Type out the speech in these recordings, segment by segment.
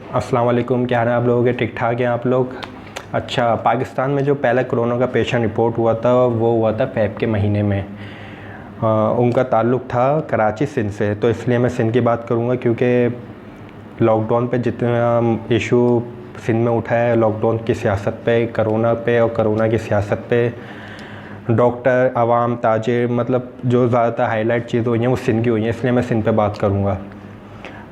अस्सलाम वालेकुम। क्या हाल है आप लोगों के? ठीक ठाक हैं आप लोग? अच्छा, पाकिस्तान में जो पहला कोरोना का पेशेंट रिपोर्ट हुआ था वो हुआ था फ़ेब के महीने में। उनका ताल्लुक़ था कराची सिंध से, तो इसलिए मैं सिंध की बात करूँगा क्योंकि लॉकडाउन पे जितना इशू सिंध में उठा है, लॉकडाउन की सियासत पे और करोना की सियासत पे, डॉक्टर, आवाम, ताजिर, मतलब जो ज़्यादातर हाईलाइट चीज़ें हुई हैं वो सिंध की हुई हैं, इसलिए मैं सिंध पे बात करूँगा।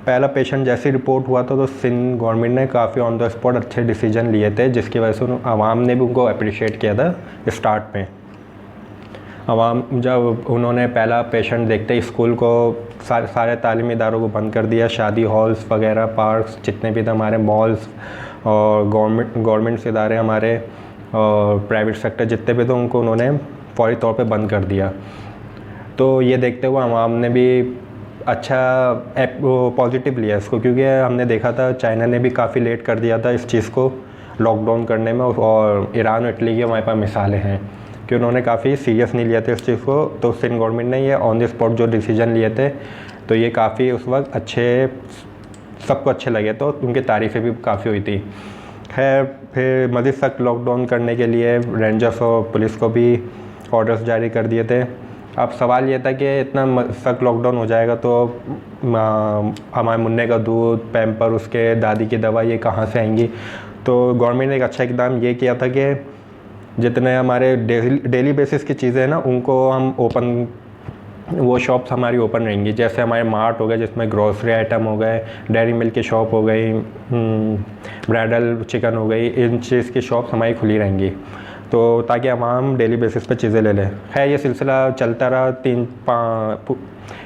पहला पेशेंट जैसे रिपोर्ट हुआ था तो सिंध गवर्नमेंट ने काफ़ी ऑन द स्पॉट अच्छे डिसीजन लिए थे, जिसकी वजह से आवाम ने भी उनको अप्रिशिएट किया था। स्टार्ट में आवाम जब उन्होंने पहला पेशेंट देखते ही स्कूल को सारे तालीमी इदारों को बंद कर दिया, शादी हॉल्स वगैरह, पार्क्स जितने भी थे हमारे, मॉल्स और गवर्नमेंट इदारे हमारे और प्राइवेट सेक्टर जितने भी थे उनको उन्होंने फौरी तौर पे बंद कर दिया। तो ये देखते हुए आवाम ने भी अच्छा पॉजिटिव लिया इसको, क्योंकि हमने देखा था चाइना ने भी काफ़ी लेट कर दिया था इस चीज़ को लॉकडाउन करने में, और ईरान और इटली की हमारे पास मिसालें हैं कि उन्होंने काफ़ी सीरियस नहीं लिया था इस चीज़ को। तो सिंध गवर्नमेंट ने ये ऑन द स्पॉट जो डिसीजन लिए थे तो ये काफ़ी उस वक्त अच्छे, सबको अच्छे लगे, तो उनकी तारीफ़ें भी काफ़ी हुई थी। खैर फिर मज़ीद सख्त लॉकडाउन करने के लिए रेंजर्स और पुलिस को भी ऑर्डर्स जारी कर दिए थे। अब सवाल ये था कि इतना सख्त लॉकडाउन हो जाएगा तो हमारे मुन्ने का दूध, पैम्पर, उसके दादी की दवा ये कहाँ से आएंगी। तो गवर्नमेंट ने एक अच्छा इकदाम ये किया था कि जितने हमारे डेली बेसिस की चीज़ें हैं ना उनको हम ओपन, वो शॉप्स हमारी ओपन रहेंगी। जैसे हमारे मार्ट हो गए जिसमें ग्रोसरी आइटम हो गए, डेयरी मिल्क की शॉप हो गई, ब्राइडल चिकन हो गई, इन चीज़ की शॉप्स हमारी खुली रहेंगी, तो ताकि आवाम डेली बेसिस पे चीज़ें ले लें। खैर ये सिलसिला चलता रहा,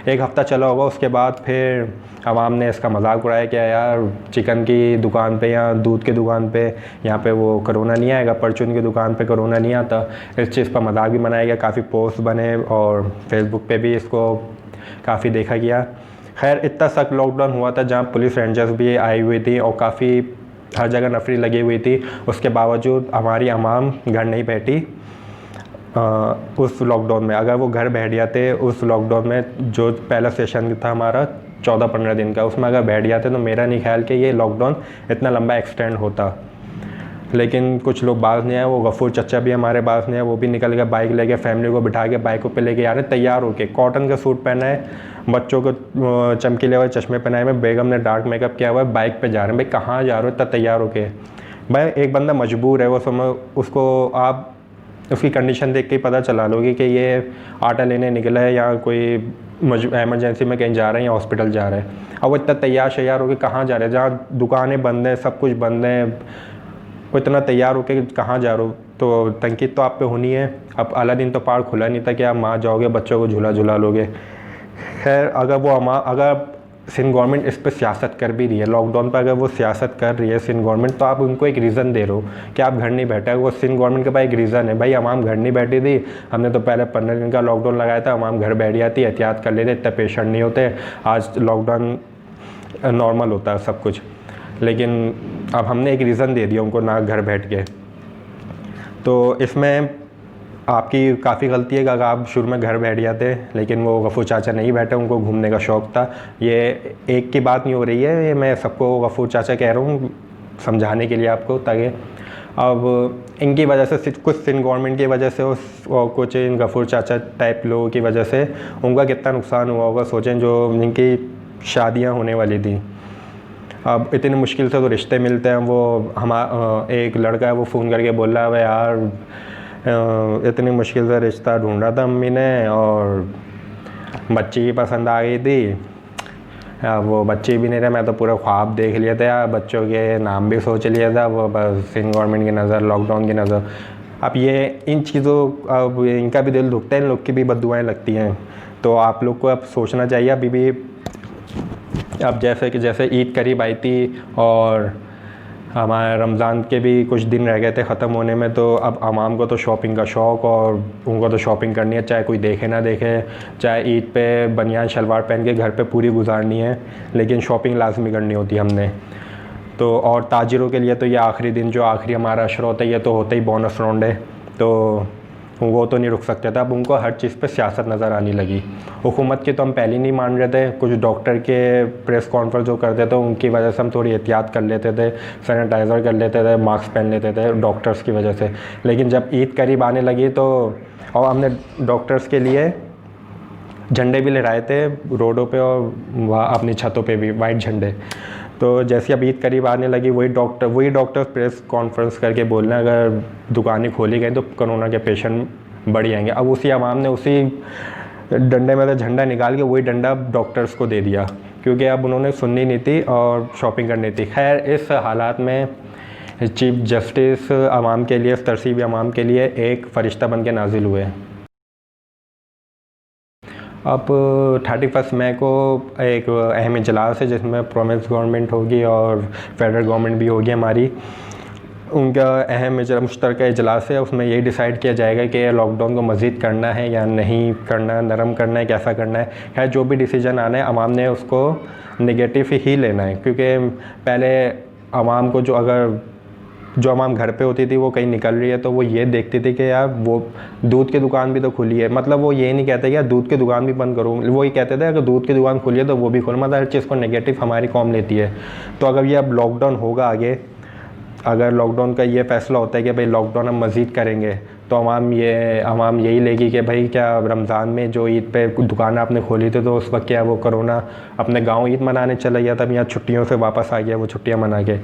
एक हफ़्ता चला होगा। उसके बाद फिर आवाम ने इसका मजाक उड़ाया कि यार चिकन की दुकान पे या दूध की दुकान पे यहाँ पे वो कोरोना नहीं आएगा, परचून की दुकान पे कोरोना नहीं आता। इस चीज़ पर मजाक भी बनाया गया, काफ़ी पोस्ट बने और फेसबुक पे भी इसको काफ़ी देखा गया। खैर इतना सख्त लॉकडाउन हुआ था जहाँ पुलिस रेंजर्स भी आई हुई थी और काफ़ी हर जगह नफरी लगी हुई थी, उसके बावजूद हमारी आवाम घर नहीं बैठी। उस लॉकडाउन में अगर वो घर बैठ जाते, उस लॉकडाउन में जो पहला सेशन था हमारा 14-15 दिन का, उसमें अगर बैठ जाते तो मेरा नहीं ख्याल कि ये लॉकडाउन इतना लंबा एक्सटेंड होता। लेकिन कुछ लोग बाज नहीं आए, वो गफूर चचा भी हमारे पास नहीं है, वो भी निकल गए बाइक लेके, फैमिली को बिठा के बाइकों पे लेके आ रहे तैयार होके, कॉटन का सूट पहना है, बच्चों को चमकीले हुए चश्मे पहनाए हुए, बेगम ने डार्क मेकअप किया हुआ है, बाइक पे जा रहे हैं। भाई कहाँ जा रहे हो इतना तैयार होके? भाई एक बंदा मजबूर है, वो समझ, उसको आप उसकी कंडीशन देख के ही पता चला लोगे कि ये आटा लेने निकला है या कोई एमरजेंसी में कहीं जा रहे हैं या हॉस्पिटल जा रहे हैं। अब वो इतना तैयार शैयार होकर कहाँ जा रहे हैं, जहाँ दुकानें बंद हैं, सब कुछ बंद है, वो इतना तैयार होकर कहाँ जा रहे हो? तो तनकीद तो आप पे होनी है। अब अगला दिन तो पार्क खुला नहीं था कि आप वहाँ जाओगे बच्चों को झूला झुला लोगे। खैर अगर सिंध गवर्नमेंट इस पर सियासत कर भी रही है, लॉकडाउन पर अगर वो सियासत कर रही है सिंध गवर्नमेंट, तो आप उनको एक रीज़न दे रहे हो कि आप घर नहीं बैठे। वो सिंध गवर्नमेंट के पास एक रीज़न है, भाई आवाम घर नहीं बैठी थी, हमने तो पहले 15 दिन का लॉकडाउन लगाया था, आवाम घर बैठ जाती, एहतियात कर लेते, इतने पेशेंट नहीं होते, आज लॉकडाउन नॉर्मल होता है सब कुछ। लेकिन अब हमने एक रीज़न दे दिया उनको ना घर बैठ के। तो इसमें आपकी काफ़ी गलती है कि अगर आप शुरू में घर बैठ जाते, लेकिन वो गफूर चाचा नहीं बैठे, उनको घूमने का शौक़ था। ये एक की बात नहीं हो रही है, ये मैं सबको गफूर चाचा कह रहा हूँ समझाने के लिए आपको, ताकि अब इनकी वजह से, कुछ सिंध गवर्नमेंट की वजह से और कुछ इन गफूर चाचा टाइप लोगों की वजह से उनका कितना नुकसान हुआ होगा सोचें, जो जिनकी शादियाँ होने वाली थी। अब इतनी मुश्किल से तो रिश्ते मिलते हैं। वो एक लड़का है, वो फ़ोन करके बोल रहा है यार इतनी मुश्किल से रिश्ता ढूंढा था अम्मी ने और बच्ची की पसंद आ गई थी। वो बच्ची भी नहीं रहा, मैं तो पूरा ख्वाब देख लिया था यार, बच्चों के नाम भी सोच लिया था, वो बस सिंध गवर्नमेंट की नज़र, लॉकडाउन की नज़र। अब ये इन चीज़ों, अब इनका भी दिल दुखता है, इन लोग की भी बद्दुआएं लगती हैं। तो आप लोग को अब सोचना चाहिए अभी भी। अब जैसे ईद करीब आई थी और हमारे रमज़ान के भी कुछ दिन रह गए थे ख़त्म होने में, तो अब आवाम को तो शॉपिंग का शौक़ और उनको तो शॉपिंग करनी है, चाहे कोई देखे ना देखे, चाहे ईद पे बनियान शलवार पहन के घर पे पूरी गुजारनी है, लेकिन शॉपिंग लाजमी करनी होती है हमने तो। और ताजिरों के लिए तो ये आखिरी दिन, जो आखिरी हमारा अशरा होता है, ये तो होता ही बोनस राउंड है। तो वो तो नहीं रुक सकते थे। अब उनको हर चीज़ पे सियासत नज़र आने लगी। हुकूमत की तो हम पहले नहीं मान रहे थे, कुछ डॉक्टर के प्रेस कॉन्फ्रेंस जो करते थे उनकी वजह से हम थोड़ी एहतियात कर लेते थे, सैनिटाइज़र कर लेते थे, मास्क पहन लेते थे डॉक्टर्स की वजह से। लेकिन जब ईद करीब आने लगी तो और हमने डॉक्टर्स के लिए झंडे भी लहराए थे रोडों पे और वहाँ अपनी छतों पे भी वाइट झंडे। तो जैसे अब ईद करीब आने लगी वही डॉक्टर प्रेस कॉन्फ्रेंस करके बोल रहे हैं अगर दुकानें खोली गई तो कोरोना के पेशेंट बढ़ जाएंगे। अब उसी आवाम ने उसी डंडे में से झंडा निकाल के वही डंडा डॉक्टर्स को दे दिया, क्योंकि अब उन्होंने सुननी नहीं थी और शॉपिंग करनी थी। खैर इस हालात में चीफ जस्टिस आवाम के लिए, तरसीबी आवाम के लिए एक फ़रिश्ता बन के नाजिल हुए। अब 31 मई को एक अहम इजलास है जिसमें प्रोविंस गवर्नमेंट होगी और फेडरल गवर्नमेंट भी होगी हमारी। उनका अहम मुश्तरका इजलास है, उसमें यही डिसाइड किया जाएगा कि लॉकडाउन को मज़ीद करना है या नहीं करना, नरम करना है, कैसा करना है। खैर जो भी डिसीजन आना है आवाम ने उसको नेगेटिव ही लेना है, क्योंकि पहले आवाम को जो आवाम घर पे होती थी वो कहीं निकल रही है तो वो ये देखती थी कि यार वो दूध की दुकान भी तो खुली है। मतलब वो ये नहीं कहते कि यार दूध की दुकान भी बंद करो, वो ही कहते थे अगर दूध की दुकान खुली है तो वो भी खोलो। मतलब हर चीज़ को नेगेटिव हमारी कौम लेती है। तो अगर ये अब लॉकडाउन होगा आगे, अगर लॉकडाउन का ये फ़ैसला होता है कि भाई लॉकडाउन हम मज़ीद करेंगे तो आवाम यही लेगी कि भाई क्या रमज़ान में जो ईद पे दुकानें आपने खोली थी तो उस वक्त क्या वो कोरोना अपने गाँव ईद मनाने चला गया था, यहाँ छुट्टियों से वापस आ गया वो छुट्टियाँ मना के।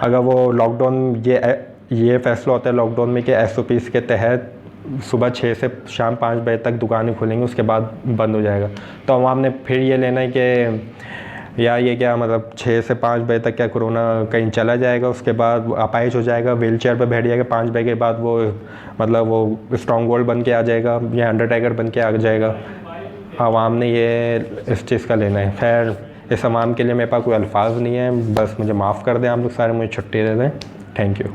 अगर वो लॉकडाउन ये फ़ैसला होता है लॉकडाउन में कि SOPs के तहत सुबह 6 से शाम 5 बजे तक दुकानें खुलेंगी, उसके बाद बंद हो जाएगा, तो आवाम ने फिर ये लेना है कि या ये क्या मतलब 6 से 5 बजे तक क्या कोरोना कहीं चला जाएगा, उसके बाद अपाहिज हो जाएगा, व्हील चेयर पर बैठ जाएगा, 5 बजे के बाद वो मतलब वो स्ट्रॉन्ग होल्ड बन के आ जाएगा या अंडरटेकर बन के आ जाएगा। आवाम ने ये इस चीज़ का लेना है। खैर इस आवाम के लिए मेरे पास कोई अल्फाज नहीं है, बस मुझे माफ़ कर दें आप लोग सारे, मुझे छुट्टी दे दें। Thank you.